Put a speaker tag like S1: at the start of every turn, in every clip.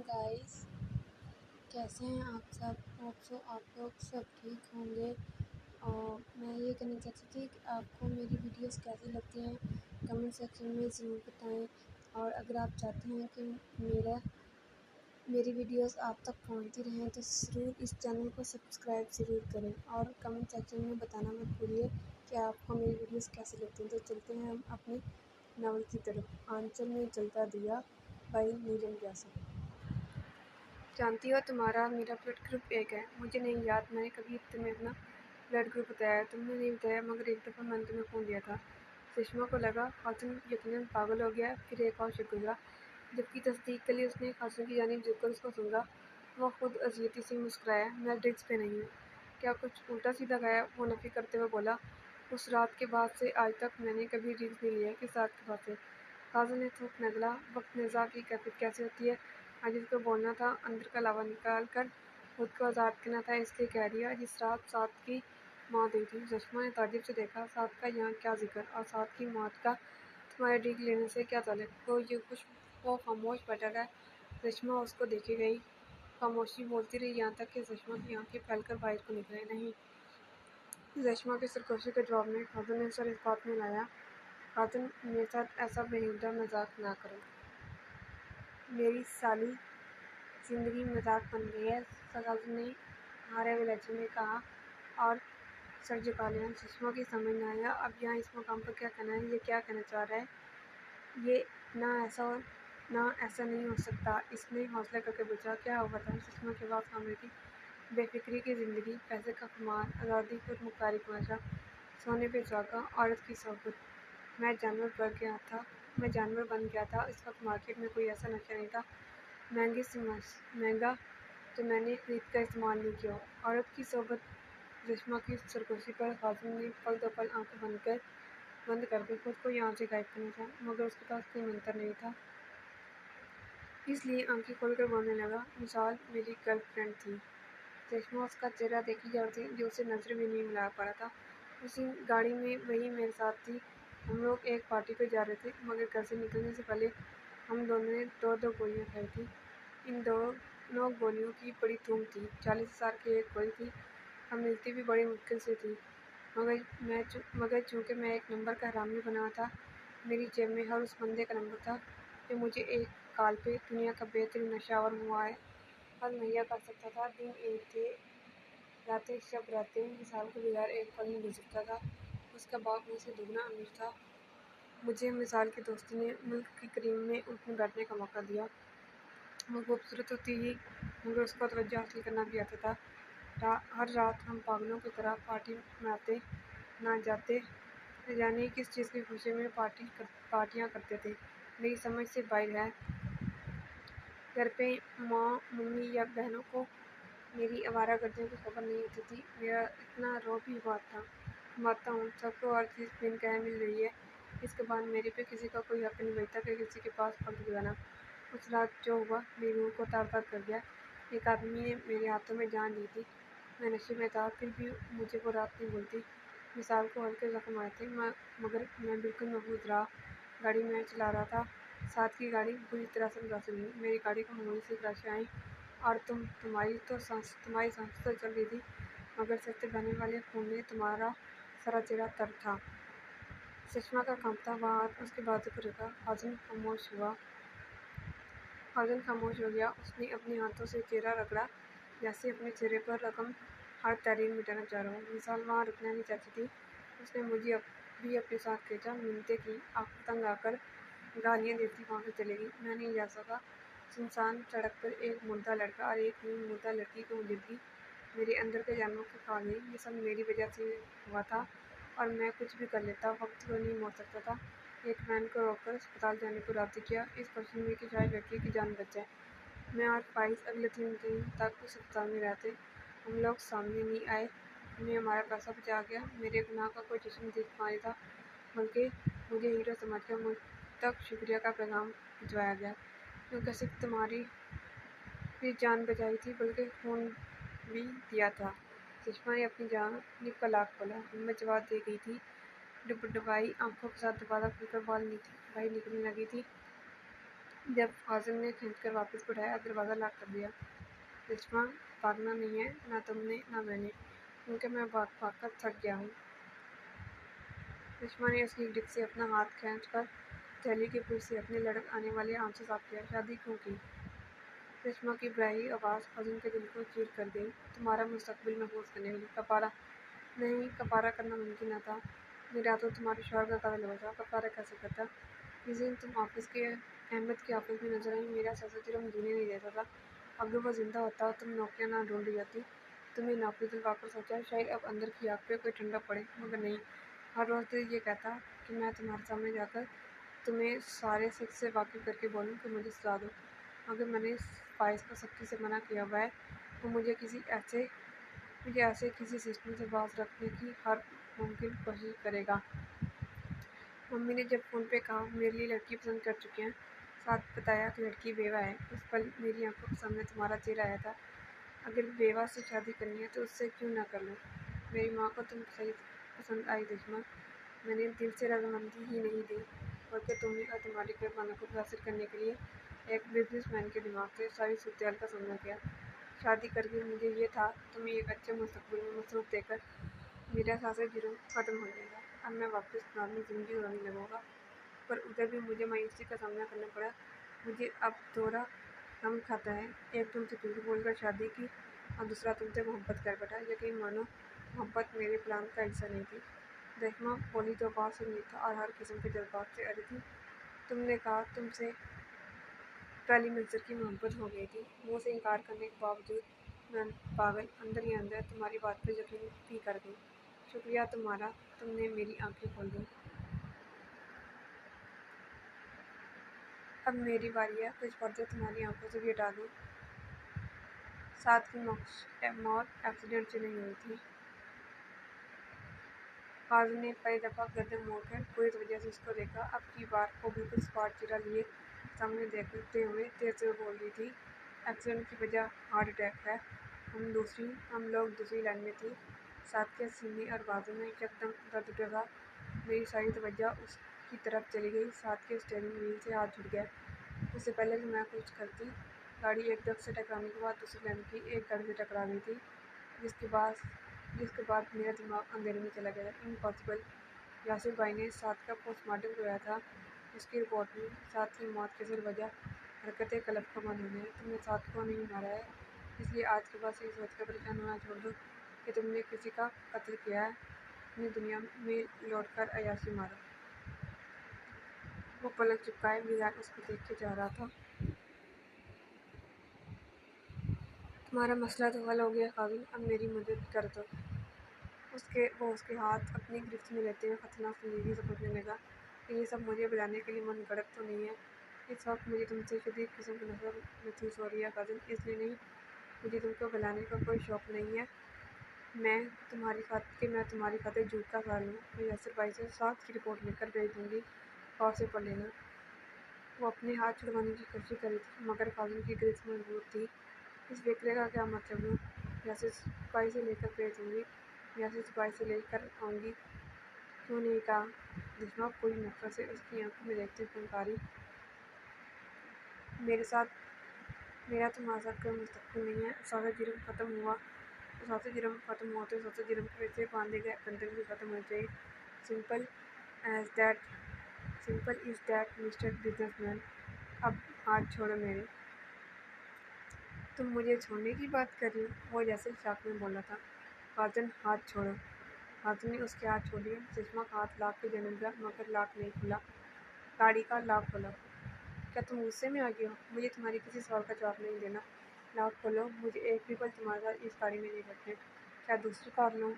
S1: Guys, कैसे हैं आप सब? आप लोग सब ठीक होंगे। और मैं ये कहना चाहती थी कि आपको मेरी वीडियोस कैसी लगती हैं कमेंट सेक्शन में ज़रूर बताएं। और अगर आप चाहते हैं कि मेरी वीडियोस आप तक पहुंचती रहें तो ज़रूर इस चैनल को सब्सक्राइब ज़रूर करें और कमेंट सेक्शन में बताना मत भूलिए कि आपको मेरी वीडियोस कैसी लगती हैं। तो चलते हैं हम अपनी नावल की तरफ। आंचल में जलता दिया बाई नीरज व्यासा। जानती हो, तुम्हारा मेरा ब्लड ग्रुप एक है। मुझे नहीं याद मैंने कभी तुम्हें अपना ब्लड ग्रुप बताया। तुमने नहीं बताया, मगर एक दफ़ा मैंने तुम्हें फ़ोन दिया था। सुषमा को लगा खातून यकीनन पागल हो गया। फिर एक और शक गुजरा। जबकि तस्दीक के लिए उसने खातून की जानिब झुककर उसको सुना। वह खुद अजियती से मुस्कुराया। मैं ड्रिंक्स पे नहीं हूँ। क्या कुछ उल्टा सीधा खाया? वो नफ़ी करते हुए बोला। उस रात के बाद से आज तक मैंने कभी ड्रिंक्स नहीं लिया। किस रात के बाद से? खातून ने थूक निकला। वक्त निज़ा की कैफियत कैसी होती है। आज इसको बोलना था, अंदर का लावा निकाल कर खुद को आज़ाद करना था। इसलिए कह दिया जिस रात साद की मौत हुई थी। सुषमा ने ताज्जुब से देखा। साद का यहाँ क्या जिक्र और साद की मौत का तुम्हारे ड्रिंक लेने से क्या ताल्लुक? वो खामोश बैठा रहा। सुषमा उसको देखे गई। खामोशी बोलती रही यहाँ तक कि सुषमा की आंखें फैलकर बाहर को निकले। नहीं। सुषमा की सरगोशी के जवाब में खातून ने सर इस बात में लाया। खातून, मेरे साथ ऐसा बेहुदा मजाक ना करो। मेरी साली जिंदगी मजाक बन गई है, खातून ने हारे हुए लहजे में कहा और सर झुका लिया। सुषमा की समझ न आया अब यहाँ इस मकाम पर क्या कहना है। ये क्या कहना चाह रहा है? ये ना ऐसा नहीं हो सकता। इसने हौसला करके पूछा। क्या हुआ था? सुषमा की आवाज़ खामोश थी। बेफिक्री की जिंदगी, पैसे का खुमार, आज़ादी पर मुख्तारी का नशा, सोने पे सुहागा, औरत की सोहबत। मैं जानवर बन गया था। इस वक्त मार्केट में कोई ऐसा नशा नहीं था महंगा तो मैंने खरीद कर इस्तेमाल नहीं किया। औरत की सोहबत। सुषमा की सरगोशी पर खातून ने पल दो पल आंखें बंद करके खुद को यहाँ से गायब करना था, मगर उसके पास कोई मंत्र नहीं था। इसलिए आंखें खोलकर बोलने लगा। मिसाल मेरी गर्लफ्रेंड थी। सुषमा उसका चेहरा देखी जा रही थी जो उसे नजर भी नहीं मिला पा रहा था। उसी गाड़ी में वही मेरे साथ थी। हम लोग एक पार्टी पर जा रहे थे, मगर घर से निकलने से पहले हम दोनों ने दो गोलियां खाई थी। इन दोनों गोलियों की बड़ी धूम थी। 40,000 की एक गोली थी। हम मिलती भी बड़ी मुश्किल से थी, मगर चूँकि मैं एक नंबर का हरामी बना था, मेरी जेब में हर उस बंदे का नंबर था जो मुझे एक कॉल पे दुनिया का बेहतरीन नशा और फल मुहैया कर सकता था। दिन एक थे, रातें शब रातें। मिसाल के बगैर एक पल नहीं गुजरता था। उसका बाप मुझसे दुगना अमीर था। मुझे मिसाल की दोस्ती ने मुल्क की करीम में उठने बैठने का मौका दिया। वो खूबसूरत होती ही, मगर उसको तवज्जो हासिल करना भी आता था। हर रात हम पागलों की तरह पार्टी मनाते, ना जाते न जाने किस चीज़ की खुशी में पार्टियाँ करते थे। मेरी समझ से बाहर है। घर पे माँ, मम्मी या बहनों को मेरी आवारागर्दियों की खबर नहीं होती थी। मेरा इतना रौब ही हुआ था। मानता हूँ सबको हर चीज़ बिन कहे मिल रही है। इसके बाद मेरे पे किसी का कोई हक नहीं बचता कि किसी के पास वक्त गुजारना। उस रात जो हुआ मेरी रूह को तार-तार कर दिया। एक आदमी ने मेरे हाथों में जान ली थी। मैं नशे में था, फिर भी मुझे वो रात नहीं भूलती। मिसाल को हल्के ज़ख्म आए थे, मगर मैं बिल्कुल महफूज रहा। गाड़ी मैं चला रहा था। साथ की गाड़ी बुरी तरह से मुतासर हुई। मेरी गाड़ी को मामूली सी खराशें आईं और तुम्हारी सांस तो चल रही थी, मगर सस्ते बहने वाले खून में तुम्हारा सारा चेहरा तर था। सुषमा का कांपता हुआ हाथ उसके बाजू पर रखा। खातून खामोश हो गया। उसने अपने हाथों से चेहरा रगड़ा, जैसे अपने चेहरे पर रकम हर तहरीर मिटाना चाह रहा हो। मिसाल वहाँ रुकना नहीं चाहती थी। उसने मुझे भी अपने साथ खींचा, मिन्नतें की, आंखें तंग आकर गालियाँ देती वहाँ से चली गई। मैं नहीं जा सका। सुनसान सड़क पर एक मुर्दा लड़का और एक नींद मुर्दा लड़की की मौजूदगी मेरे अंदर के जानवरों को खा गई। ये सब मेरी वजह से हुआ था और मैं कुछ भी कर लेता, वक्त को नहीं मोड़ सकता था। एक वैन को रोककर अस्पताल जाने को राजी किया, इस कोशिश में कि शायद लड़की की जान बच जाए। मैं और फाइज अगले 3 दिन तक उस अस्पताल में रहते। हम लोग सामने नहीं आए। हमें हमारा पैसा बचा गया। मेरे गुनाह का कोई जश्न नहीं था, बल्कि मुझे हीरो समझकर मुझ तक शुक्रिया का पैगाम भिजवाया गया, क्योंकि सिर्फ तुम्हारी भी जान बचाई थी, बल्कि खून भी दिया था। सुषमा ने अपनी जानिब का लाख खोला। हिम्मत जवाब दे गई थी। डुबडुबाई आंखों के साथ दोबारा खुलकर बाहर निकलने लगी थी। جب فاضل نے کھینچ کر واپس بٹھایا، دروازہ لاک کر دیا۔ رشما، بھاگنا نہیں ہے، نہ تم نے نہ میں نے، کیونکہ میں بھاگ بھاگ کر تھک گیا ہوں۔ رشما نے اس کی گرفت سے اپنا ہاتھ کھینچ کر تھیلی کے پل سے اپنے لڑک آنے والے آنکھ سے صاف کیا۔ شادی کیوں کی؟ رشما کی برائی آواز فاضل کے دل کو چیر کر گئی۔ تمہارا مستقبل محفوظ کرنے کے لیے۔ کفارہ؟ نہیں، کفارہ کرنا ممکن نہ تھا۔ میرا تو تمہارے شوہر کا قتل ہوا تھا، کفارہ کیسے کرتا؟ جس دن تم احمد کے آفس میں نظر آئی، میرا سیاست جرم جینے نہیں دیتا تھا۔ اگر وہ زندہ ہوتا تو تم نوکریاں نہ ڈھونڈ جاتی۔ تمہیں نوکری دلوا کر سوچا شاید اب اندر کی آگ پہ کوئی ٹھنڈا پڑے، مگر نہیں۔ ہر روز دل یہ کہتا کہ میں تمہارے سامنے جا کر تمہیں سارے سچ سے واقف کر کے بولوں کہ مجھے سزا دو، مگر میں نے فائز کو سختی سے منع کیا ہوا ہے۔ وہ مجھے ایسے کسی سسٹم سے باز رکھنے کی ہر ممکن کوشش کرے گا۔ ممی نے جب فون پہ کہا میرے لیے لڑکی پسند کر چکے ہیں، ساتھ بتایا کہ لڑکی بیوہ ہے، اس پل میری آنکھوں کے سامنے تمہارا چہرہ آیا تھا۔ اگر بیوہ سے شادی کرنی ہے تو اس سے کیوں نہ کر لوں؟ میری ماں کو تم صحیح پسند آئی رشما، میں نے دل سے رضامندی ہی نہیں دی، بلکہ تمہیں اور تمہارے گھر والوں کو متاثر کرنے کے لیے ایک بزنس مین کے دماغ سے ساری صورتحال کا سامنا کیا۔ شادی کر کے مجھے یہ تھا تمہیں ایک اچھے مستقبل میں مصروف دے کر میرا سیاست جرم ختم ہو جائے گا، اب میں واپس نارمل زندگی گزارنے لگوں گا۔ پر ادھر بھی مجھے مایوسی کا سامنا کرنا پڑا۔ مجھے اب دورہ غم کھاتا ہے، ایک تم سے جھوٹ بول کر شادی کی اور دوسرا تم سے محبت کر بیٹھا۔ یقین مانو محبت میرے پلان کا حصہ نہیں تھی۔ رشما بولی تو بات سے نہیں تھا اور ہر قسم کے جذبات سے عاری تھی۔ تم نے کہا تم سے پہلی نظر کی محبت ہو گئی تھی، منہ سے انکار کرنے کے باوجود میں پاگل اندر ہی اندر تمہاری بات پہ یقین بھی کر گئی۔ شکریہ تمہارا، تم نے میری آنکھیں کھول دیں۔ اب میری باری ہے، کچھ پردے تمہاری آنکھوں سے بھی ہٹا دوں۔ سعد کی موت ایکسیڈنٹ سے نہیں ہوئی تھی۔ فاضل نے پہلی دفعہ گردن موڑ کر پوری توجہ سے اس کو دیکھا۔ اب کی بار وہ بالکل سپاٹ چہرہ لیے سامنے دیکھتے ہوئے تیز سے بول رہی تھی، ایکسیڈنٹ کی وجہ ہارٹ اٹیک ہے، ہم لوگ دوسری لائن میں تھی۔ سعد کے سینے اور بازو میں یکدم درد اٹھا تھا۔ میری ساری توجہ اس کی طرف چلی گئی۔ سعد کے اسٹیئرنگ وہیل سے ہاتھ چھوٹ گیا۔ اس سے پہلے کہ میں کچھ کرتی، گاڑی ایک ٹرک سے ٹکرانے کے بعد دوسری لائن کی ایک گاڑی سے ٹکرا گئی تھی، جس کے بعد میرا دماغ اندھیرے میں چلا گیا۔ امپاسبل۔ یاسر بھائی نے سعد کا پوسٹ مارٹم کروایا تھا، اس کی رپورٹ میں سعد کی موت کی اصل وجہ حرکت قلب کا بند ہونا ہے۔ تم نے سعد کو نہیں مارا ہے، اس لیے آج کے بعد یہ سوچ کر پریشان ہونا چھوڑ دو کہ تم نے کسی کا قتل کیا ہے۔ اپنی دنیا میں لوٹ کر عیاشی مارو۔ وہ پلک چپکائے بغیر اس کو دیکھے جا رہا تھا۔ تمہارا مسئلہ تو حل ہو گیا فاضل، اب میری مدد کر دو۔ وہ اس کے ہاتھ اپنی گرفت میں لیتے ہوئے خطرناک سنجیدگی سے پوچھنے لگا کہ یہ سب مجھے بلانے کے لیے من گھڑت تو نہیں ہے؟ اس وقت مجھے تم سے شدید قسم کی نفرت محسوس ہو رہی ہے فاضل، اس لیے نہیں، مجھے تم کو بلانے کا کوئی شوق نہیں ہے۔ میں تمہاری خاطر جھوٹ کا سہارا لوں۔ میں یاسر بھائی سے سعد کی رپورٹ لکھ کر بھیج دوں گی، غور سے پڑھ لینا۔ وہ اپنے ہاتھ چھڑوانے کی کوشش کر رہی تھی، مگر فاضل کی گرفت مضبوط تھی۔ اس فیصلے کا کیا مطلب لوں؟ یاسر بھائی سے لے کر بھیج دوں گی، یاسر بھائی سے لے کر آؤں گی، کیوں نہیں کہا؟ رشما پوری نفرت سے اس کی آنکھوں میں دیکھتے ہوئے پھنکاری۔ میرا تمہارے ساتھ کوئی مستقبل نہیں ہے۔ سیاست جرم ختم ہوا تو سیاست جرم کے پیچھے باندھے گئے بندھن بھی ختم ہونے چاہیے۔ Simple as that mister businessman. اب ہاتھ چھوڑو میرے۔ تم مجھے چھوڑنے کی بات کر رہی ہو؟ وہ جیسے شاک میں بولا تھا۔ فاضل ہاتھ چھوڑو۔ فاضل نے اس کے ہاتھ چھوڑ لیے۔ رشما کا ہاتھ لاک کے جانب گیا، مگر لاک نہیں کھلا۔ گاڑی کا لاک کھولو۔ کیا تم غصے میں آ گئے ہو؟ مجھے تمہاری کسی سوال کا جواب نہیں دینا۔ لاک کھولو، مجھے ایک بھی پل تمہارے ساتھ اس گاڑی میں نہیں بیٹھنا۔ کیا دوسری کار لوں؟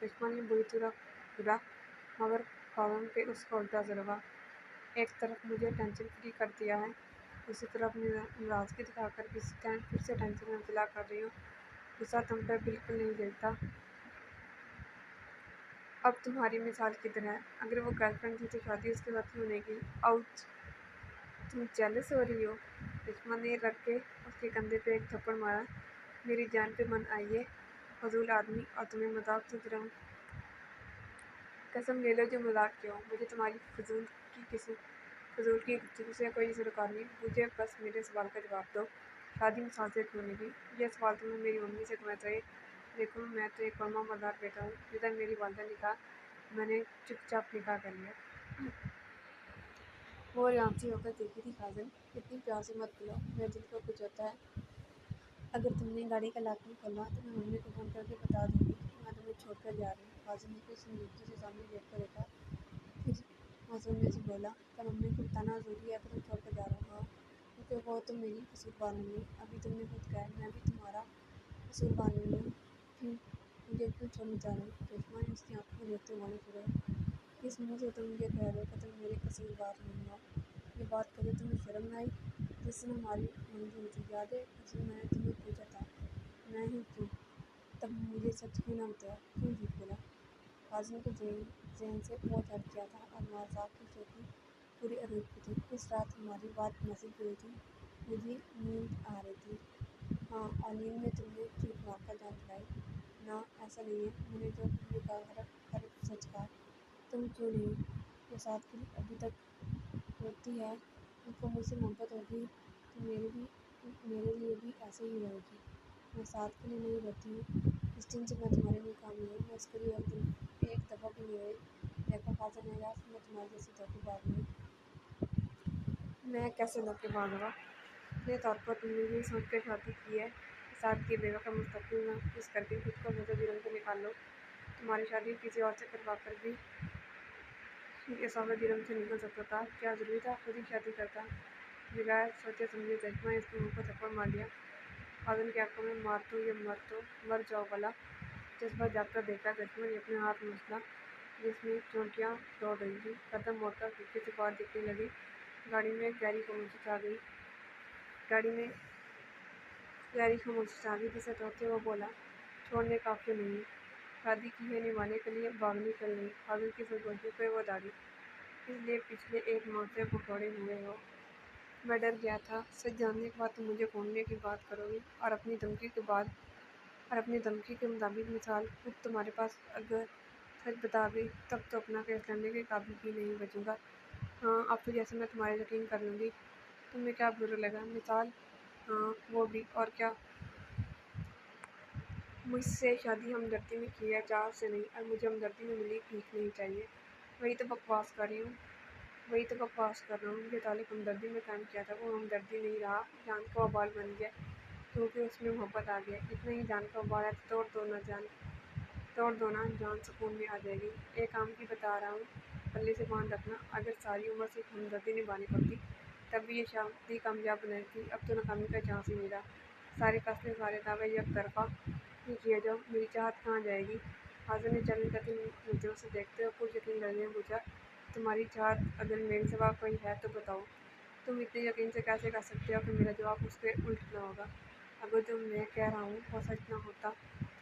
S1: رشما نے بری طرح گھورا، مگر فوراً پہ اس کا الٹا اثر ہوا۔ ایک طرف مجھے ٹینشن فری کر دیا ہے، دوسری طرف ناراضگی دکھا کر پھر سے ٹینشن میں مبتلا کر رہی ہو۔ غصہ تم پر بالکل نہیں جلتا۔ اب تمہاری مثال کدھر ہے؟ اگر وہ گرل فرینڈ تھی تو شادی اس کے ساتھ کیوں نہیں کی؟ آؤچ! تم جیلس ہو رہی ہو؟ رشما نے رگ کے اس کے کندھے پہ ایک تھپڑ مارا۔ میری جان پہ من آئی ہے، فضول آدمی، اور تمہیں مذاق سمجھ رہا ہوں۔ قسم لے لو جو مذاق کیا ہو، مجھے تمہاری فضول کی फजूल की गुफ्तगू से कोई सरोकार नहीं, मुझे बस मेरे सवाल का जवाब दो। शादी मिसाल से क्यों नहीं? यह सवाल तुम्हें मेरी मम्मी से करना चाहिए। देखो, मैं तो एक कलमा मदार बेटा हूँ। जिधर मेरी वालदा निकाह, मैंने चुपचाप निकाह कर लिया। वो आराम होकर देखी थी। खाजन, इतनी प्यार से मत बुलाओ, मेरे दिल को कुछ होता है। अगर तुमने गाड़ी का लॉक नहीं खोला तो मैं मम्मी को फ़ोन करके बता दूंगी कि मैं तुम्हें छोड़कर जा रही हूँ। खाजन ने कुछ संजीदगी से सामने गेट को देखा, फिर मासूमियत से बोला, क्या मम्मी को बताना ज़रूरी है कि तुम छोड़कर जा रहा हो? क्योंकि वो तो मेरी कसूरवार नहीं है। अभी तुमने खुद कहा मैं भी तुम्हारा कसूरवार नहीं हूँ, फिर मुझे क्यों छोड़ने जा रही हो? चश्मा ने उसकी आंखों में देखते हुए फिर, किस मुँह से तुम ये कह रहे हो कि तुम मेरे कसूरवार नहीं हो? ये बात कभी तुम्हें शर्म न आई? जिस दिन हमारी मंजिल थी, याद है? उस दिन मैंने तुम्हें पूछा था, मैं ही क्यों? तब मुझे सच क्यों ना बताया, क्यों झूठ बोला? काजिम के ज़हन से बोझ हट गया था और माज़ाक की चोटी पूरी अरूज की थी। उस रात हमारी बात नसीब हुई थी। मुझे नींद आ रही थी। हाँ, और नींद में तुमने चीख मारकर जान छुड़ाई। ना, ऐसा नहीं है। मैंने जो कुछ भी कहा हर एक सच कहा। तुम क्यों नहीं? ये साथ के लिए अभी तक रोती है। तुमको मुझसे मोहब्बत होगी तो मेरे लिए भी ऐसे ही रहेगी। मैं साथ के लिए नहीं रहती हूँ। इस दिन से मैं तुम्हारे लिए काबिल हूँ। मैं इसके लिए एक दफ़ा भी नहीं आई। देखो खाजन एजाज, मैं तुम्हारी जैसी धोखेबाज नहीं। मैं कैसे धोखेबाज हुआ? अपने तौर पर तुमने ये सोच कर शादी की है कि साथ की बेवा का मुस्तकबिल में खुश करके खुद को नजर जुर्म से निकाल लो। तुम्हारी शादी किसी और से करवा कर भी ये सौदा जुर्म से निकल सकता था। क्या जरूरी था खुद ही शादी करता? बगैर सोचे समझे जज्बा ने इसके मुंह पर थप्पड़ मार दिया। खाजन की आंखों में मार तो ये मर जाओ वाला जज्बा जागकर देखा। जज्बा ने अपने हाथ में मसला जिसमें चोटियाँ दौड़ रही थी, कदम मोड़कर खिड़की से बाहर दिखने लगी। गाड़ी में गहरी खामोशी छा गई। गाड़ी में गहरी खामोशी छा गई जिसे तोड़ते वो बोला, छोड़ने काफी नहीं, शादी की है निभाने के लिए, भागने के लिए। खाजन की सरगोशी पे वो दाढ़ी, इसलिए पिछले एक माह से पकौड़े हुए हो। मैं डर गया था, सच जानने के बाद तुम मुझे खोलने की बात करोगी और अपनी धमकी के मुताबिक मिसाल खुद तुम्हारे पास अगर सच बता गई तब तो अपना केस लड़ने के काबिल भी नहीं बचूंगा। हाँ, अब तो जैसे मैं तुम्हारे यकीन कर लूँगी। तुम्हें क्या बुरा लगा मिसाल? हाँ, वो भी, और क्या? मुझसे शादी हमदर्दी में की है, चाह से नहीं, और मुझे हमदर्दी में मिली भीख नहीं चाहिए। वही तो बकवास कर रही हूँ वही तो बकवास कर रहा हूँ। जो ताल्लुक हमदर्दी में कायम किया था वो हमदर्दी नहीं रहा, जान का वबाल बन गया, क्योंकि उसमें मोहब्बत आ गया। इतना ही जान का वबाल है तो तोड़ दो ना, जान सुकून में आ जाएगी। एक काम की बता रहा हूँ, पल्ले से बांध रखना। अगर सारी उम्र सिर्फ हमदर्दी निभानी पड़ती तब भी ये शादी कामयाब नहीं थी। अब तो नाकामी का चांस ही मिला। सारे फैसले, सारे दावे एक तरफा ही किए जाओ, मेरी चाहत कहाँ जाएगी? हाजिर ने चैलेंज करती नजरों से देखते हुए कुछ यकीन लगे पूछा, तुम्हारी चाहत अगर मेरे सिवा कोई है तो बताओ। तुम इतने यकीन से कैसे कह सकते हो कि मेरा जवाब उसके उल्ट ना होगा? अगर जो मैं कह रहा हूँ वो सच ना होता,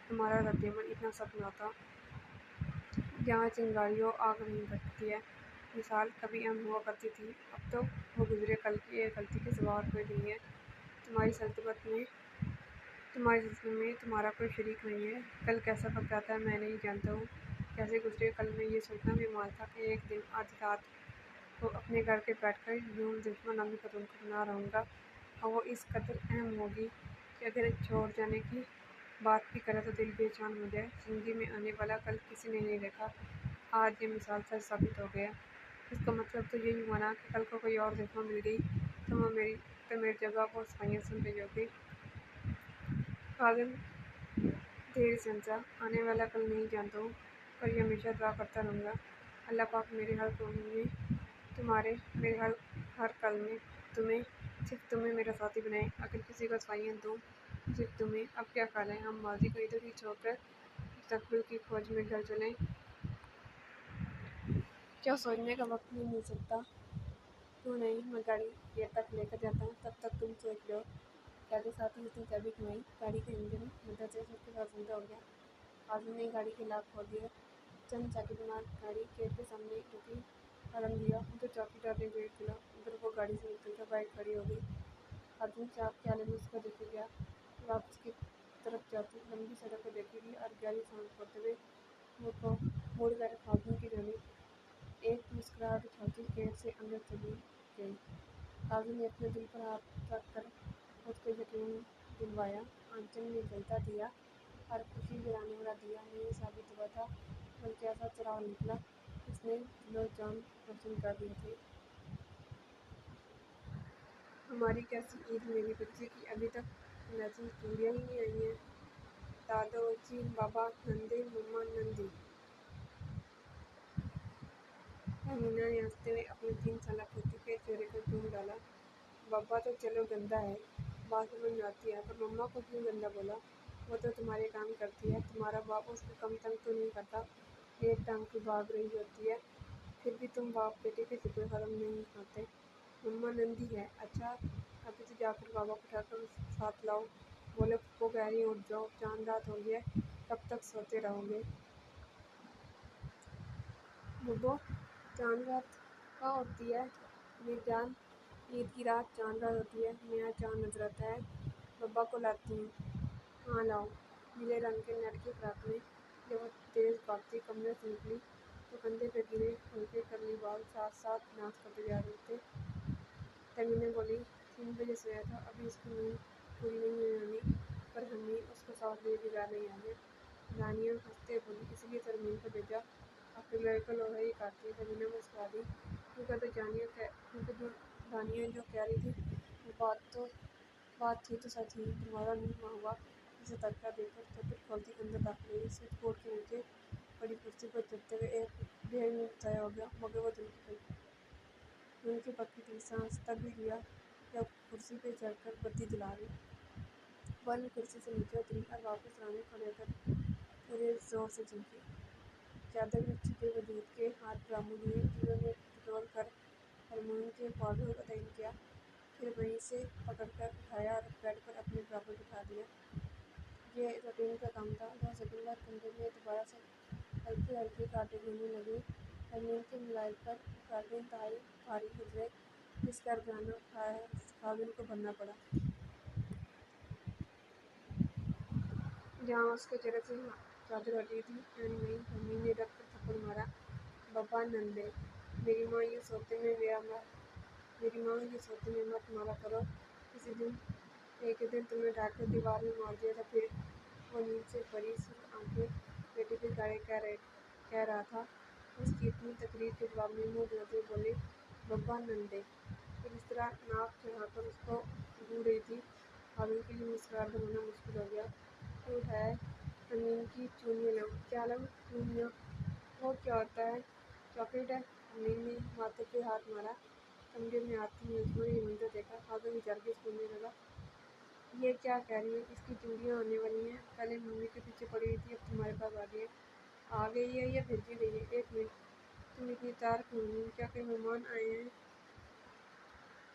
S1: तुम्हारा रद्दमल इतना सख्त ना होता। जहाँ चिंगारियों आग नहीं भड़कती है, मिसाल कभी अहम हुआ करती थी, अब तो वो गुजरे कल की एक गलती के सिवा और कोई नहीं है। तुम्हारी सल्तनत में तुम्हारा कोई शरीक नहीं है। कल कैसा वक्त आता है मैं नहीं जानता हूँ, कैसे गुजरे कल में ये सोचना भी मुहाल था कि एक दिन आधी रात को अपने घर के बैठकर यूं दुश्मन नामी खतून को बना रहूँगा, और वो इस कदर अहम होगी कि अगर छोड़ जाने की बात भी करे तो दिल बेचैन हो जाए। जिंदगी में आने वाला कल किसी ने नहीं देखा, आज ये मिसाल सच साबित हो गया। इसका मतलब तो यही हुआ ना कि कल को कोई और देखो मिल गई तो मेरी जगह वो सफाइयाँ सुन रही होगी। काजल धीरे समझा, आने वाला कल नहीं जानता हूँ, पर ये हमेशा दुआ करता रहूँगा, अल्लाह पाक मेरे हर कौम में मेरे हर कल में सिर्फ तुम्हें मेरा साथी बनाए। अगर किसी को सफाइयाँ दूँ सिर्फ तुम्हें। अब क्या ख्याल है, हम माजी को इधर ही छोड़कर मुस्तकबिल की खोज में चल चलें? क्या सोचने का वक्त नहीं मिल सकता? क्यों नहीं, मैं गाड़ी गेट तक लेकर जाता हूँ, तब तक तुम सोच लो। कहते साथ ही उसने चाबी घुमाई। गाड़ी का इंजन मदद से सबके साथ जिंदा हो गया। आदमी ने गाड़ी के लॉक खोल दिए। चंद सेकंड बाद गाड़ी गेट के सामने रुकी। हॉर्न दिया, उधर चौकीदार ने गेट खुला। उधर वो गाड़ी से निकलकर बाइक खड़ी हो गई। आदमी चाप के आले में उसको देखे गया। वापस की तरफ जाती लंबी सड़क को देखेगी और गहरी सांस भरते हुए मुड़ कर खादमी की जानिब एक मुस्कुराहट उछालती गेट से अंदर चली। काजल ने अपने दिल पर हाथ रख कर खुद को यकीन दिलवाया। आंचल ने जलता दिया और खुशी जलाने वाला दिया नहीं साबित हुआ था, बल्कि ऐसा चिराग निकला जिसने दिलो जान रोशन कर दी थी। हमारी कैसी ईद मेरी बच्ची की, अभी तक मैचिंग चूड़ियाँ ही नहीं आई हैं। दादो जी, बाबा नंदे, मम्मा नंदी। अमीना ने हंसते हुए अपने 3 साला पोती के चेहरे को चूम डाला। बाबा तो चलो गंदा है, बात समझ में आती है, पर मम्मा को क्यों गंदा बोला? वो तो तुम्हारे काम करती है, तुम्हारा बाप उसको कम तंग तो नहीं करता, एक टांग की भाग रही होती है, फिर भी तुम बाप बेटे के झगड़े खत्म नहीं होते। मम्मा नंदी है, अच्छा अभी तो जाकर बाबा को उठाकर साथ लाओ। बोले को कह रही उठ जाओ, चांद रात हो गई है, कब तक सोते रहोगे? बुब्बो, चांद रात कहाँ होती है मेरी जान? ईद की रात चांद रात होती है, नया चांद नजर आता है। बब्बा को लाती हूँ। हाँ लाओ। नीले रंग के नेट की फ्रॉक में जब वो तेज भागती कमरे से निकली तो कंधे पे गिरे हल्के करली बाल साथ साथ नाच करते जा रहे थे। तमीने बोली, 3 बजे सोया था, अभी इसकी नींद पूरी नहीं हुई होनी, पर हमें उसको साथ लिए बिगाड़ नहीं आने। दानिया हंसते बोली, इसलिए तरमीन को भेजा, आपके लड़के लोहा ही काटती। तमीना मुस्कुरा दी, क्योंकि जो दानिया जो कह रही थी वो बात थी तो सच ही। दरवाज़ा नहीं हुआ जिसे धक्का देकर चौखट खोलती अंदर दाखिल हुई। स्विच बोर्ड के नीचे बड़ी कुर्सी पर चढ़ते हुए 1-1.5 मिनट तय हो गया, मगर वो जल्दी गई। उनकी पक्की थी, सांस तब ही लिया जब कुर्सी पे चढ़कर बत्ती जला ली। वह कुर्सी से नीचे उतरी और वापस आने को लेकर पूरे जोर से चमकी। चादर में छिपे वजूद के हाथ बरामद हुए, जिन्होंने टटोल कर हारमोनियम के पार्टों का तयन किया, फिर वहीं से पकड़कर उठाया और बेड पर अपने बराबर बिठा दिया। ये रूटीन का काम था। 2 सेकंड बाद कमरे में दोबारा से हल्के हल्के कांटे घूमने लगे। हारमोनियम के मोबाइल पर कांटे इंतहाई भारी गुजरे, जिसका अरजाना काबिल को भरना पड़ा। जहाँ उसके चेहरे से चादर हटी थी, ऐन वहीं हरमीन ने रख कर थप्पड़ मारा। बाबा नंदे, मेरी माँ ये सोते में मत मारा करो। एक दिन तुमने डांटकर दीवार में मार दिया था, फिर वो नींद से पड़ी सिर्फ आंखें बेटे पे गाड़े कह रहा था। उसकी इतनी तकरीर के जवाब में मुंह धोते बोले, बब्बा नंदे। फिर इस तरह नाक चढ़ाकर उसको घूर रही थी, काबिल के लिए मुस्कुराहट बनाना मुश्किल हो गया। फिर उठाया, अमीन की चूड़ियाँ लाऊं? क्या लाऊं? चूड़ियाँ? वो क्या होता है? चॉकलेट है? अमीन ने माथे पे हाथ मारा। कमरे में आती हुई उसने ये मंजर देखा। काबिल विचार के सुनने लगा, ये क्या कह रही है? इसकी चूड़ियाँ आने वाली हैं, पहले मम्मी के पीछे पड़ी हुई थी, अब तुम्हारे पास आ गई है या भेजी गई है? 1 मिनट, तुम इतनी तार क्यों हुई? क्या कोई मेहमान आए हैं?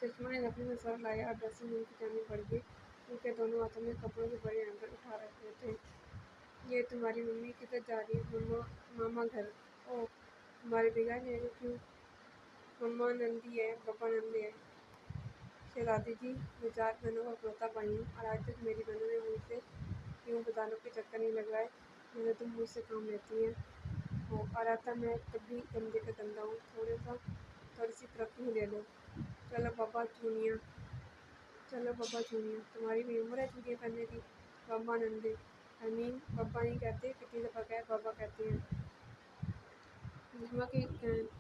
S1: चश्मा ने अपने में सर लाया और ड्रेसिंग रूम की जाने बढ़ गई। उनके दोनों हाथों में कपड़ों के बड़े एंगल उठा रखे थे। ये तुम्हारी मम्मी किधर जा रही है? मामा घर। ओह, तुम्हारे बिगाड़ जाएगा? क्यों? मम्मा नंदी है, पापा नंदे है। शहजादी जी, मैं 4 बहनों का इकलौता भाई हूँ और आज तक मेरी बहनों ने मुझसे यूँ बताने के चक्कर नहीं लगवाए, मैंने तुम मुझसे काम लेती हैं हो, और आता मैं तब भी गंदे का गंदा हूँ। थोड़ी सी तरक्की ही ले लो। चलो बाबा चूड़ियाँ, तुम्हारी भी उम्र है चूड़ियाँ पहनने की? बाबा नंदे, आई मीन बाबा नहीं कहते, कितनी दफ़ा कहे बाबा कहते हैं। निजमा के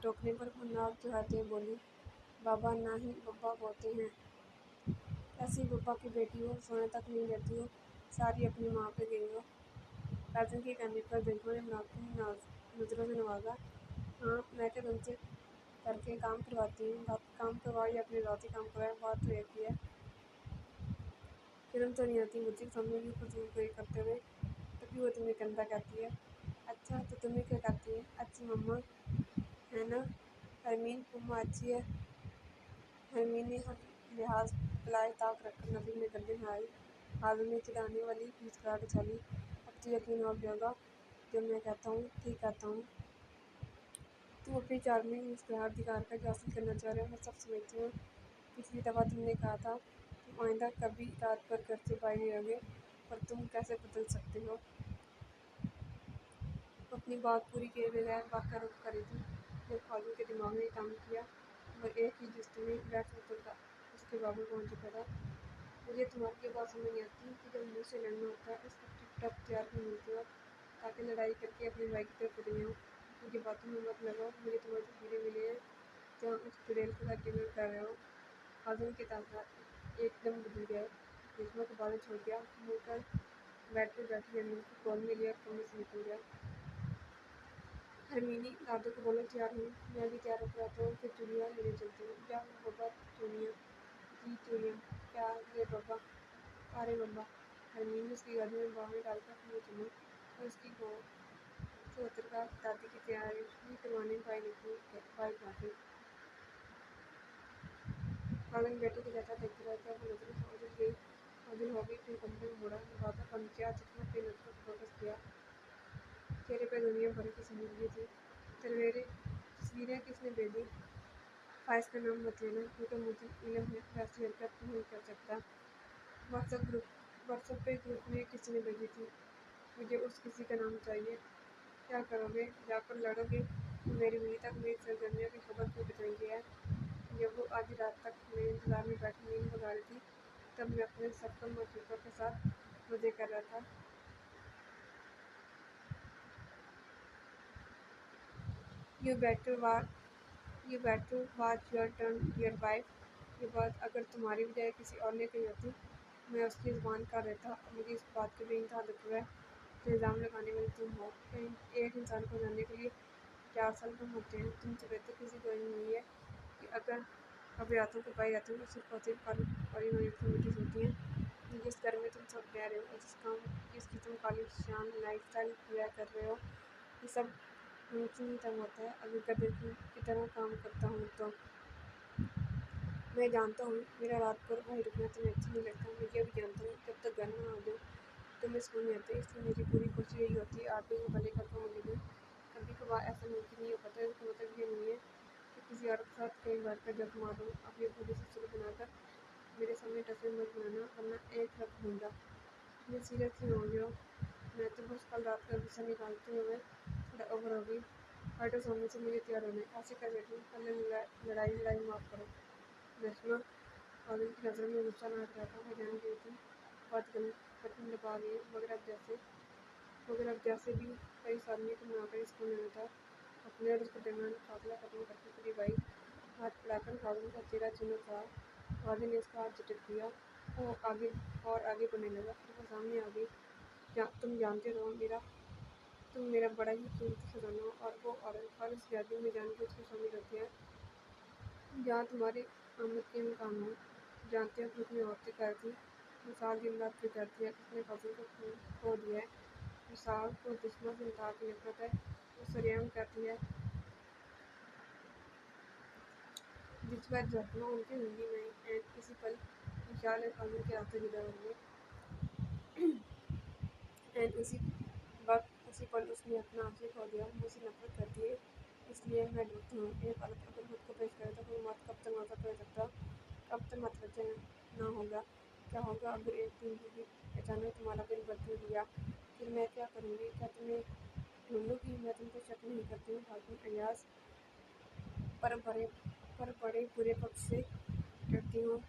S1: टोकने पर वो नाक चढ़ाते हुए बोली, बाबा ना ही बब्बा बोलते हैं। ऐसी बब्बा की बेटी हो, सोने तक नहीं देती हो, सारी अपनी माँ पे गई हो। काजल के कहने पर जजमा ने मनाती नज़रों से नवाजा। हाँ, मैं क्या तुमसे करके काम करवाती हूँ? बाकी काम करवाओ या अपने राती काम करवाए, बात तो एक ही है। शर्म तो नहीं आती मुझे सामने की फजूल करते हुए? तभी वो तुम्हें गंदा कहती है। अच्छा तो तुम्हें क्या कहती है? अच्छी मम्मा है ना? हरमीन मम्मा अच्छी है। हरमीन ने हर लिहाज पलाए ताक रखकर नदी में गले में आई। हाल में चिढ़ाने वाली मुस्कुराहट उछाली। अब तो यकीन हो गया होगा जो मैं कहता हूँ ठीक कहता हूँ। तुम अपनी चार्मिंग मुस्कुराहट दिखाकर जो हासिल करना चाह रहे हो मैं सब समझती हूँ। पिछली दफ़ा तुमने कहा था तुम आइंदा कभी रात भर घर से बाहर नहीं रहोगे, पर तुम कैसे बदल सकते हो? अपनी बात पूरी किए बगैर वाक़या रुक कर रही थी जब खालिद के दिमाग ने काम किया, और एक ही जुस्त में बैठ उतरता उसके बाबू पहुँच चुका था। मुझे तुम्हारी ये बात समझ नहीं आती कि जब मुझसे लड़ना होता है उसको टिप-टप तैयार क्यों मिलती हो ताकि लड़ाई करके अपने भाई की तरफ उतरी हो। मुझे बातों में मत लगाओ, मुझे तुम्हारी तस्वीरें मिली हैं जहाँ उस चुड़ैल के साथ डिनर कर रहे हो। हाज़िम के ताक़त एकदम बदल गया, रेशमा को बातें छोड़ दिया, मुँह पर बेड पर बैठी हरमीन को कॉल में लिया और कमरे से निकल गया। हरमीनी दादू को बोलो तैयार हूँ, मैं भी तैयार होकर आता हूँ, फिर चूड़ियाँ लेने चलते हैं। क्या पापा चूड़ियाँ? जी चूड़ियाँ। क्या ये पापा? अरे मम्मा। हरमीन ने उसकी गोदी में बाहें डालकर अपनी चुनी और उसकी गोद से उतरकर दादी की तैयारी करवाने बाई भागी। खालिद बेटे को जैसा देखते रह गया, वो नजरें ओझल हो गई, फिर कमरे में मुड़ा, दरवाज़ा बंद किया, चश्मा अपनी नजरों को फोकस किया। चेहरे पर दुनिया भर की समझ थी। तस्वीरें किसने भेजी? फाइज का नाम मत लेना, क्योंकि मुझे इल्म है वैसी हरकत नहीं कर सकता। व्हाट्सएप पे ग्रुप में किसी ने भेजी थी। मुझे उस किसी का नाम चाहिए। क्या करोगे? जाकर लड़ोगे? मेरी बीवी तक मेरी सरगर्मियों की खबर क्यों बताएंगे है? जब वो आधी रात तक मेरे इंतजार में बैठी नींद भगा रही थी, तब मैं अपने सबकम मशूक़ों के साथ मज़े कर रहा था। You better watch your turn dear wife. ये बात अगर तुम्हारी बजाय किसी और ने कही होती, मैं उसकी ज़ुबान काट देता। और मुझे इस बात का बेइंतहा दुख हुआ है कि इल्ज़ाम लगाने वाली तुम हो। एक इंसान को जानने के लिए 4 साल कम होते हैं। तुमसे बेहतर किसी को इल्म नहीं है कि अगर कभी रातों को पाई जाती हूँ, सिर्फ और सिर्फ पारिवारिक कमेटीज होती हैं। जिस घर में तुम सब रह रहे हो और जिसकी तुम कालिशान लाइफस्टाइल किया कर रहे हो, ये सब मुमकिन ही तब होता है अगर गधे की तरह काम करता हूँ तो। मैं जानता हूँ मेरा रात भर वहीं रुकना तुम्हें अच्छा नहीं लगता। मैं ये भी जानता हूँ जब तक घर ना आ जाऊँ तुम्हें स्कूल नहीं आते, इसलिए मेरी पूरी कोशिश यही होती है आप ही को भले घर को मिले। कभी कभार ऐसा मुमकिन नहीं हो पाता, इसका मतलब ये नहीं है कि किसी और के साथ कई बार का जब मारूँ। अब ये पूरी से शुरू बनाकर मेरे सामने टसे मत बनाना, वरना एक रख दूँगा। इतने सीरियस क्यों हो गए हो? मैं तो बस कल रात का गुस्सा निकालते हुए थोड़ा ओवर हो गई। हटो सामने से, मुझे तैयार होना है। ऐसे कर बैठी कल लड़ाई माफ़ करो। नजमा खालिद की नज़रों में गुस्सा ना हट रहा था। वो जान गई थी बात गलत बटन दबा गई, मगर अब जैसे भी कई सालनी को मनाकर इसको लेना था। अपने और उसके दरमियान फासला खत्म करके करीब आई, हाथ बढ़ाकर खालिद का चेहरा चुना था। खालिद ने उसका हाथ झटक दिया। वो आगे बढ़ने लगा, फिर वो सामने आ गई। तुम जानते रहो तुम मेरा बड़ा ही कीमती खजाना हो, और वो औरत हर उस शादी में जानबूझ के शामिल होती है जहाँ तुम्हारी आमद के इम्कान हो। जानते हो कितनी औरतें करती मिसाल दिन रात की करती है। उसने फसल को खो दिया है। मिसाल को दुश्मन से इंतहा की नफरत है। वो सरेआम कहती है जिस पर जख्म उनकी जिंदगी में एंड इसी पल विशाल और कानून के रास्ते जुदा होंगे। एंड उसी पल उसने अपना आंसू खो दिया। मुझसे नफरत करती है, इसलिए मैं डरती हूँ। एक औरत अगर खुद को पेश करे तो कोई मौत कब तक मौत कर सकता, कब तक मतवजह ना होगा। क्या होगा अगर एक दिन भी अचानक तुम्हारा दिल बदल दिया? फिर मैं क्या करूँगी? क्या तुम्हें ढूंढूंगी? मैं तुमको शक नहीं करती हूँ हाकिम अय्याज, पर बड़े बुरे पक्ष से डरती हूँ।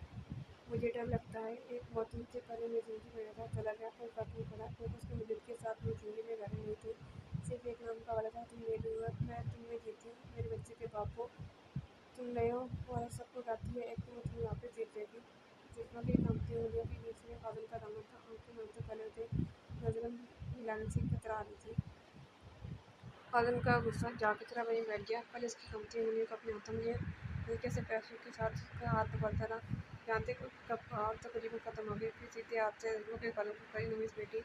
S1: मुझे डर लगता है एक मौसम से पहले मैं ज़िंदगी में था चला गया, कोई फर्क नहीं पड़ा, क्योंकि उसकी मदद के साथ मेरी ज़िंदगी में घर नहीं थी। सिर्फ एक नाम का वाला था, तुम मेरी ज़रूरत, मैं तुम में जीती हूँ। मेरे बच्चे के बाप हो, तुम नए हो और सबको गाती है, एक तुम तुम्हें वापस जीत लेगी। जिस्मा की कांपती उंगलियों के बीच में बादल का दामन था, आंखें मिलते पहले थे, नजरें मिलाने से कतरा रही थी। बादल का गुस्सा जाग की तरह वहीं बैठ गया। पहले उसकी कांपती उंगलियों को अपने हाथों में लिए हल्के से पैसों के साथ उसका हाथ दबाता रहा। जानते कब भाव तकरीबन खत्म हो गई, फिर सीधे हाथ से नजरों के बालों को करी नमीज बेटी,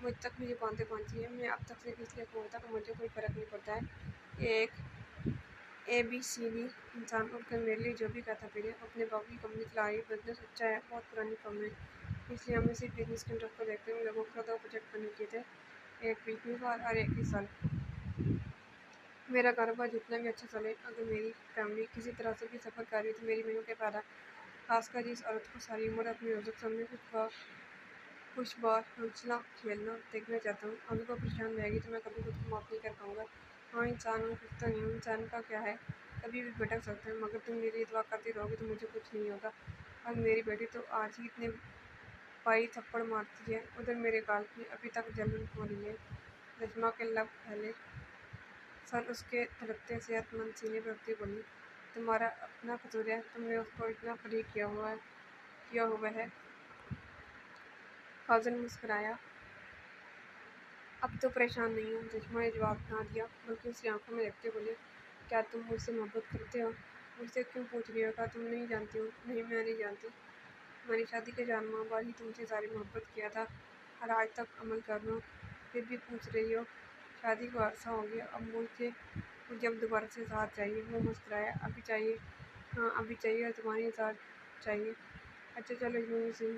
S1: मुझ तक मुझे बांधे पहुंची है। मैं अब तक सिर्फ इसलिए पहुंचा कि मुझे कोई फर्क नहीं पड़ता है। एक ABCD इंसान उठकर मेरे लिए जो भी कहता फिरे। अपने बाबू की कंपनी चला रही, बिजनेस अच्छा है, बहुत पुरानी फर्म है, इसलिए हमें सिर्फ बिजनेस के इंटरेस्ट को देखते हुए लोगों को 2 प्रोजेक्ट करने किए थे, एक पिछली साल और एक इस साल। मेरा कारोबार जितना भी अच्छा चले, अगर मेरी फैमिली किसी तरह से भी सफ़र कर रही है तो मेरी बहनों के पैदा, खासकर जिस औरत को सारी उम्र अपनी रोज़क सामने खुशबार हंसना खेलना देखना चाहता हूँ, अगर वो परेशान रहेगी तो मैं कभी खुद को माफ़ नहीं कर पाऊँगा। हाँ, इंसान हूँ, कुछ तो नहीं हूँ। इंसान का क्या है, कभी भी भटक सकते हैं, मगर तुम मेरी दुआ करती रहोगी तो मुझे कुछ नहीं होगा। اور میری بیٹی تو آج ہی اتنے پائی تھپڑ مارتی ہے، ادھر میرے گال کی ابھی تک جلن ہو رہی ہے۔ نجمہ کے لب پھیلے، سر اس کے دھڑکتے صحت مند سینے پر رکھتی بولی، تمہارا اپنا قصور ہے، تم نے اس کو اتنا فریق کیا ہوا ہے۔ فاضل نے مسکرایا۔ اب تو پریشان نہیں ہوں، نجمہ نے جواب نہ دیا بلکہ اس کی آنکھوں میں دیکھتے بولے، کیا تم مجھ سے محبت کرتے ہو؟ مجھ سے کیوں پوچھ رہی ہو؟ کیا تم نہیں جانتی ہو؟ نہیں، میں نہیں جانتی۔ میں نے شادی کے جان ماں بعد ہی تم سے ظاہر محبت کیا تھا اور آج تک عمل کر رہا ہوں، پھر بھی پوچھ رہی ہو؟ شادی کو عرصہ ہو گیا، اب مجھے اب دوبارہ سے اظہار چاہیے۔ وہ مسکرایا، ابھی چاہیے؟ ہاں ابھی چاہیے، اور زبانی اظہار چاہیے۔ اچھا چلو یوں ہی صحیح،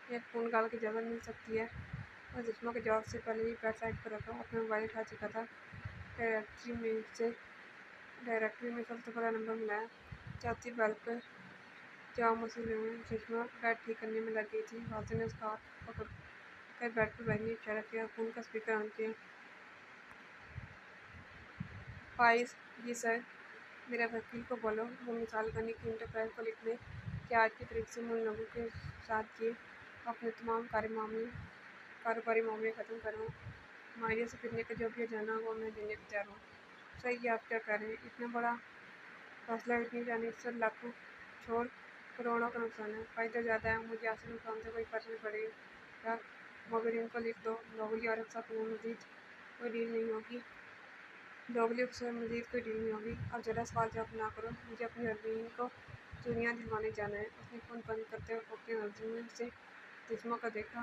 S1: ایک فون کال کی اجازت مل سکتی ہے؟ اور نجمہ کے جواب سے پہلے ہی بیڈ سائڈ پر رکھا اپنا موبائل اٹھا چکا تھا۔ ڈائریکٹری میں سب سے بڑا نمبر ملایا، چاچی بیل پر جواب موصول ہوئے۔ نجمہ بیڈ ٹھیک کرنے میں لگ گئی تھی۔ فاضل نے اس کا ہاتھ پکڑ کر بیڈ پر بیٹھنے کا اشارہ کیا اور فون کا اسپیکر آن کیا۔ فائز، جی سر۔ میرے وکیل کو بولو وہ مثال گنی کی انٹرپرائز کو لکھ دے کہ آج کی تاریخ سے میں ان لوگوں کے ساتھ یہ اپنے تمام کاروباری معاملے ختم کروں۔ معاہدے سے پھرنے کا جو بھی جانا ہوگا میں دینے کو تیار ہوں۔ صحیح، آپ کیا کہہ رہے ہیں؟ اتنا بڑا فیصلہ اتنی جانب سے لاکھوں چھوڑ کروڑوں کا نقصان ہے، فائدہ زیادہ ہے، مجھے اصل نقصان سے کوئی فرق نہیں پڑے گا۔ مبررین کو لکھ دو، دوگلی اور اقساط میں مزید کوئی ڈیل نہیں ہوگی۔ اب ذرا سوال جواب نہ کرو، مجھے اپنی ہربین کو چوریاں دلوانے جانا ہے۔ اس نے فون بند کرتے ہوئے اپنے نظروں سے نجمہ کو دیکھا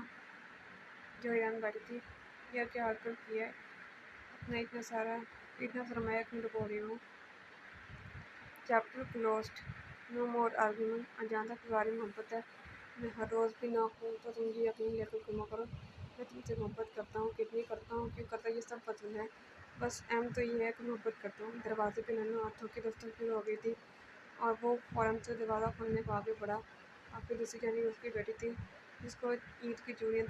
S1: جو حیران بیٹھی تھی۔ یہ کیا حرکت کی ہے؟ اپنا اتنا سرمایہ کیوں ڈبو رہی ہوں؟ Chapter closed. No more argument. اور جہاں تک تمہاری محبت ہے، میں ہر روز بھی نہ کہوں تو تم مجھے یقین لے کر گما کرو، میں تم سے محبت کرتا ہوں، کتنی کرتا ہوں، کیوں کرتا ہوں، یہ سب فضول ہے۔ بس اہم تو یہ ہے کہ محبت کرتا ہوں۔ دروازے پہ ننھے ہاتھوں کی دستک شروع ہو گئی تھی اور وہ فوراً سے دروازہ کھولنے کو آگے بڑھا۔ آپ کی دوسری جانب اس کی بیٹی تھی جس کو عید کی چوڑیاں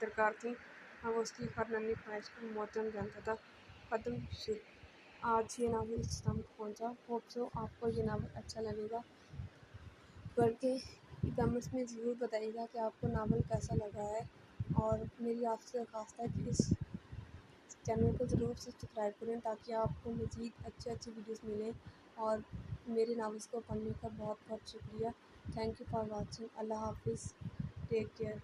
S1: درکار تھیں اور وہ اس کی ہر ننھی خواہش کو محترم جانتا تھا۔ قدم شد۔ آج یہ ناول اختتام کو پہنچا۔ ہوپ سو آپ کو یہ ناول اچھا لگے گا، پڑھ کے کمنٹس میں ضرور بتائیے گا کہ آپ کو ناول کیسا لگا ہے، اور میری آپ سے درخواست ہے کہ اس چینل کو ضرور سبسکرائب کریں تاکہ آپ کو مزید اچھی ویڈیوز ملیں، اور میرے ناولس کو پڑھنے کا بہت بہت شکریہ۔ Thank you for watching. اللہ حافظ، ٹیک کیئر۔